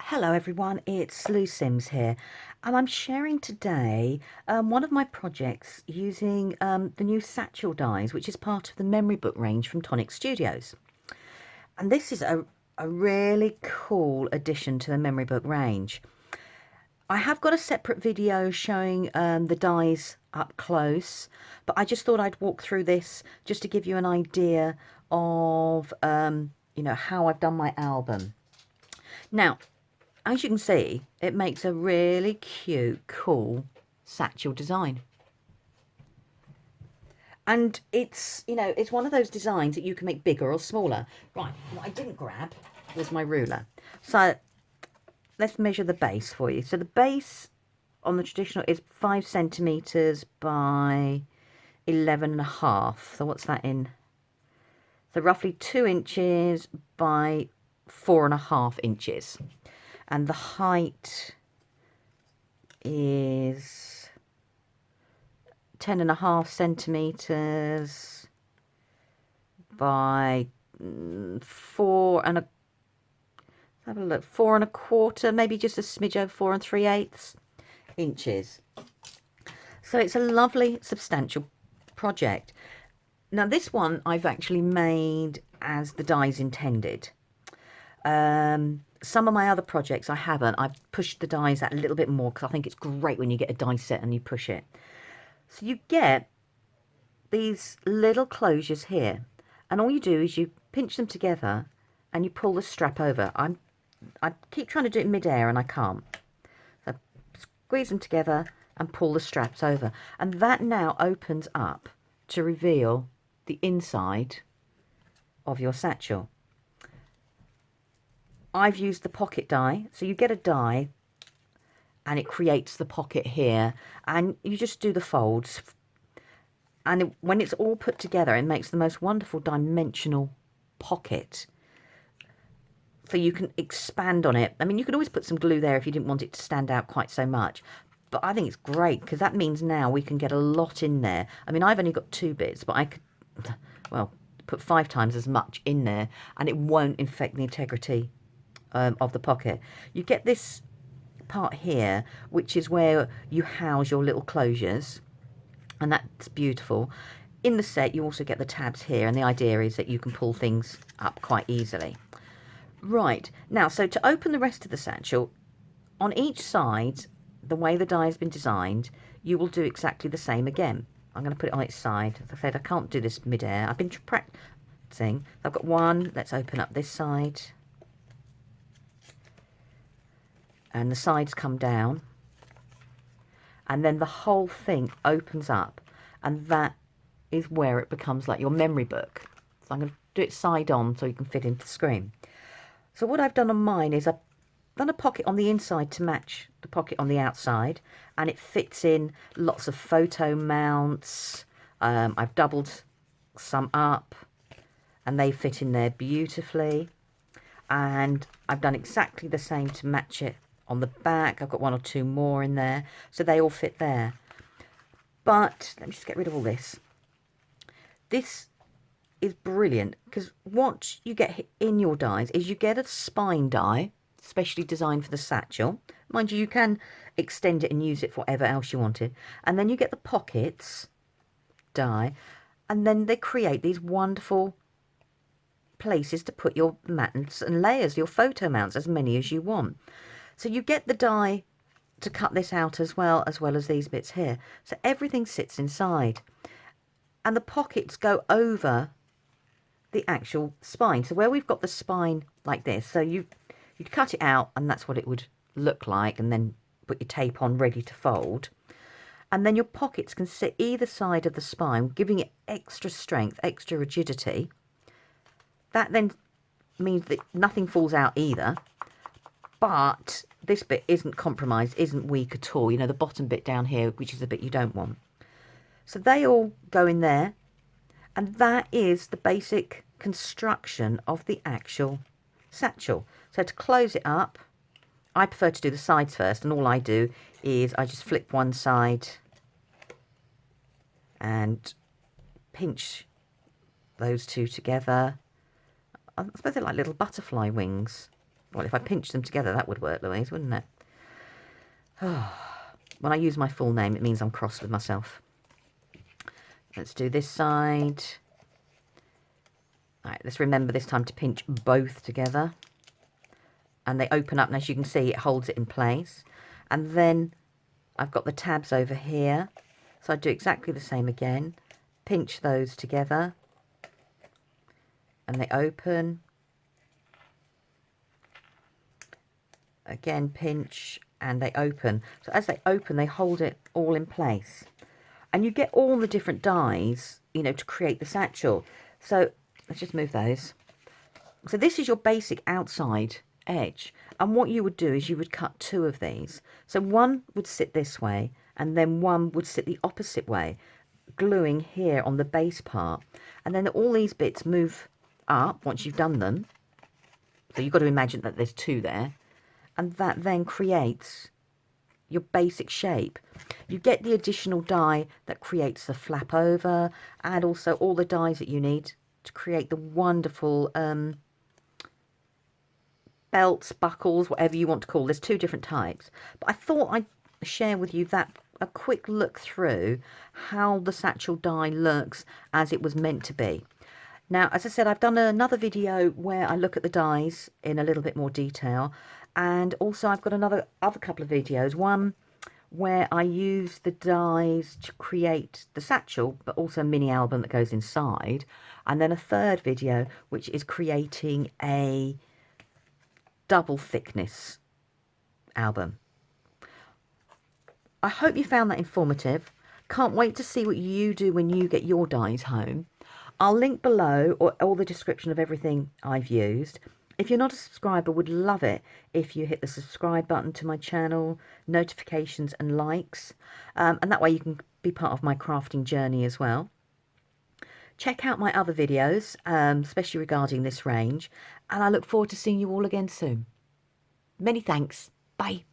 Hello everyone, it's Lou Sims here, and I'm sharing today one of my projects using the new Satchel dies, which is part of the memory book range from Tonic Studios. And this is a really cool addition to the memory book range. I have got a separate video showing the dies up close, but I just thought I'd walk through this just to give you an idea of how I've done my album. Now, as you can see, it makes a really cute, cool satchel design. And it's one of those designs that you can make bigger or smaller. Right, what I didn't grab was my ruler. So let's measure the base for you. So the base on the traditional is 5 centimetres by 11.5. So what's that in? So roughly 2 inches by 4.5 inches. And the height is 10.5 centimetres by 4.25, maybe just a smidge over 4 3/8 inches. So it's a lovely, substantial project. Now this one I've actually made as the dies intended. Some of my other projects I haven't. I've pushed the dies out a little bit more because I think it's great when you get a die set and you push it. So you get these little closures here, and all you do is you pinch them together and you pull the strap over. I keep trying to do it in mid-air and I can't. So squeeze them together and pull the straps over, and that now opens up to reveal the inside of your satchel. I've used the pocket die, so you get a die and it creates the pocket here, and you just do the folds, and when it's all put together it makes the most wonderful dimensional pocket, so you can expand on it. I mean, you could always put some glue there if you didn't want it to stand out quite so much, but I think it's great because that means now we can get a lot in there. I mean, I've only got 2 bits, but I could, well, put 5 times as much in there and it won't affect the integrity of the pocket. You get this part here, which is where you house your little closures, and that's beautiful. In the set you also get the tabs here, and the idea is that you can pull things up quite easily. Right, now, so to open the rest of the satchel, on each side, the way the die has been designed, you will do exactly the same again. I'm going to put it on its side. As I said, I can't do this mid-air. I've been practicing. I've got one. Let's open up this side. And the sides come down, and then the whole thing opens up, and that is where it becomes like your memory book. So I'm going to do it side on so you can fit into the screen. So what I've done on mine is I've done a pocket on the inside to match the pocket on the outside, and it fits in lots of photo mounts. I've doubled some up and they fit in there beautifully, and I've done exactly the same to match it on the back. I've got 1 or 2 more in there, so they all fit there. But let me just get rid of all this. This is brilliant because what you get in your dies is you get a spine die, specially designed for the satchel. Mind you, you can extend it and use it for whatever else you wanted. And then you get the pockets die, and then they create these wonderful places to put your mats and layers, your photo mounts, as many as you want. So you get the die to cut this out as well as these bits here. So everything sits inside. And the pockets go over the actual spine. So where we've got the spine like this, so you'd cut it out and that's what it would look like, and then put your tape on ready to fold. And then your pockets can sit either side of the spine, giving it extra strength, extra rigidity. That then means that nothing falls out either. But this bit isn't compromised, isn't weak at all. You know, the bottom bit down here, which is the bit you don't want. So they all go in there. And that is the basic construction of the actual satchel. So to close it up, I prefer to do the sides first. And all I do is I just flip one side and pinch those two together. I suppose they're like little butterfly wings. Well, if I pinch them together, that would work, Louise, wouldn't it? When I use my full name, it means I'm cross with myself. Let's do this side. All right, let's remember this time to pinch both together. And they open up, and as you can see, it holds it in place. And then I've got the tabs over here. So I do exactly the same again. Pinch those together. And they open. Again, pinch, and they open. So as they open, they hold it all in place. And you get all the different dies, you know, to create the satchel. So let's just move those. So this is your basic outside edge. And what you would do is you would cut 2 of these. So one would sit this way, and then one would sit the opposite way, gluing here on the base part. And then all these bits move up once you've done them. So you've got to imagine that there's 2 there. And that then creates your basic shape. You get the additional die that creates the flap over, and also all the dies that you need to create the wonderful belts, buckles, whatever you want to call. There's 2 different types. But I thought I'd share with you that a quick look through how the satchel die looks as it was meant to be. Now, as I said, I've done another video where I look at the dies in a little bit more detail. And also I've got other couple of videos. One where I use the dies to create the satchel, but also a mini album that goes inside. And then a third video, which is creating a double thickness album. I hope you found that informative. Can't wait to see what you do when you get your dies home. I'll link below all the description of everything I've used. If you're not a subscriber, would love it if you hit the subscribe button to my channel, notifications and likes. And that way you can be part of my crafting journey as well. Check out my other videos, especially regarding this range. And I look forward to seeing you all again soon. Many thanks. Bye.